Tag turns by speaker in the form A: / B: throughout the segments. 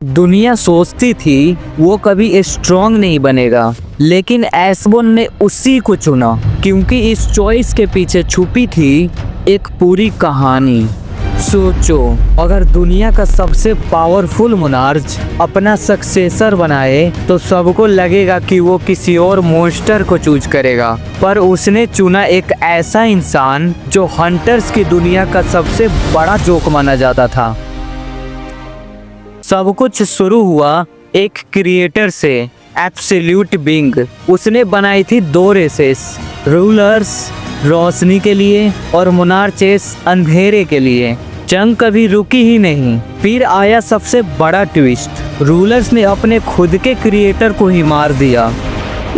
A: दुनिया सोचती थी वो कभी स्ट्रॉन्ग नहीं बनेगा, लेकिन एसबोन ने उसी को चुना क्योंकि इस चॉइस के पीछे छुपी थी एक पूरी कहानी। सोचो, अगर दुनिया का सबसे पावरफुल मोनार्च अपना सक्सेसर बनाए तो सबको लगेगा कि वो किसी और मॉन्स्टर को चूज करेगा, पर उसने चुना एक ऐसा इंसान जो हंटर्स की दुनिया का सबसे बड़ा जोक माना जाता था। सब कुछ शुरू हुआ एक क्रिएटर से, एब्सोल्यूट बीइंग। उसने बनाई थी दो रेसेस, रूलर्स रोशनी के लिए और मोनार्चेस अंधेरे के लिए। जंग कभी रुकी ही नहीं। फिर आया सबसे बड़ा ट्विस्ट, रूलर्स ने अपने खुद के क्रिएटर को ही मार दिया।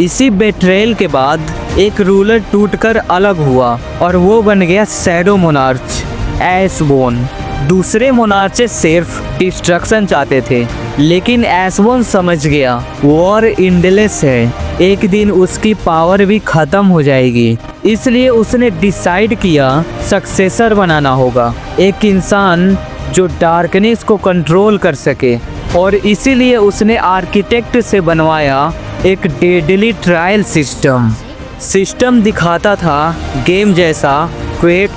A: इसी बेट्रेयल के बाद एक रूलर टूटकर अलग हुआ और वो बन गया शैडो मोनार्च, एसबोन। दूसरे मोनार्चेस सिर्फ डिस्ट्रक्शन चाहते थे, लेकिन एसबोन समझ गया वॉर एंडलेस है, एक दिन उसकी पावर भी खत्म हो जाएगी। इसलिए उसने डिसाइड किया सक्सेसर बनाना होगा, एक इंसान जो डार्कनेस को कंट्रोल कर सके। और इसीलिए उसने आर्किटेक्ट से बनवाया एक डेडली ट्रायल सिस्टम दिखाता था गेम जैसा, क्वेट,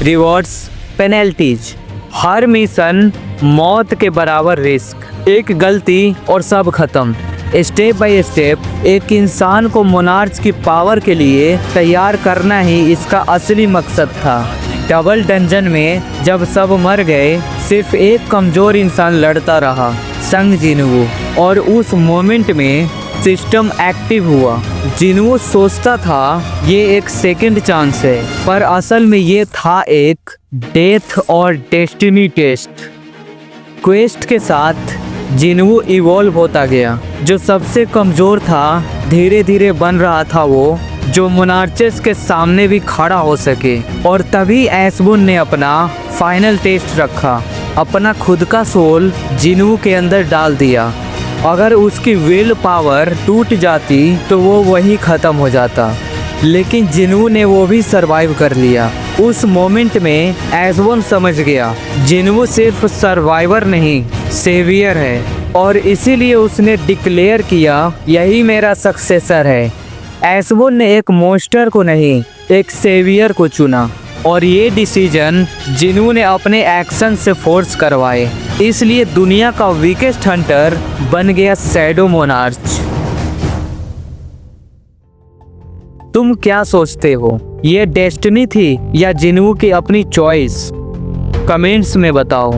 A: रिवॉर्ड्स, पेनल्टीज। हर मिशन मौत के बराबर रिस्क, एक गलती और सब खत्म। स्टेप बाय स्टेप एक इंसान को मोनार्च की पावर के लिए तैयार करना ही इसका असली मकसद था। डबल डंजन में जब सब मर गए, सिर्फ एक कमजोर इंसान लड़ता रहा, संग जिनवू। और उस मोमेंट में सिस्टम एक्टिव हुआ। जिनवू सोचता था ये एक सेकंड चांस है, पर असल में ये था एक डेथ और डेस्टिनी टेस्ट। क्वेस्ट के साथ जिनवू इवॉल्व होता गया। जो सबसे कमज़ोर था धीरे धीरे बन रहा था वो जो मोनार्चेस के सामने भी खड़ा हो सके। और तभी एसबोन ने अपना फाइनल टेस्ट रखा, अपना खुद का सोल जिनवू के अंदर डाल दिया। अगर उसकी विल पावर टूट जाती तो वो वही ख़त्म हो जाता, लेकिन जिनवू ने वो भी सरवाइव कर लिया। उस मोमेंट में एसबोन समझ गया जिनवू सिर्फ सर्वाइवर नहीं, सेवियर है। और इसीलिए उसने डिक्लेयर किया यही मेरा सक्सेसर है। एसबोन ने एक मॉन्स्टर को नहीं, एक सेवियर को चुना। और ये डिसीजन जिनवू ने अपने एक्शन से फोर्स करवाए। इसलिए दुनिया का वीकेस्ट हंटर बन गया शैडो मोनार्च। तुम क्या सोचते हो, ये डेस्टिनी थी या जिनवू की अपनी चॉइस? कमेंट्स में बताओ।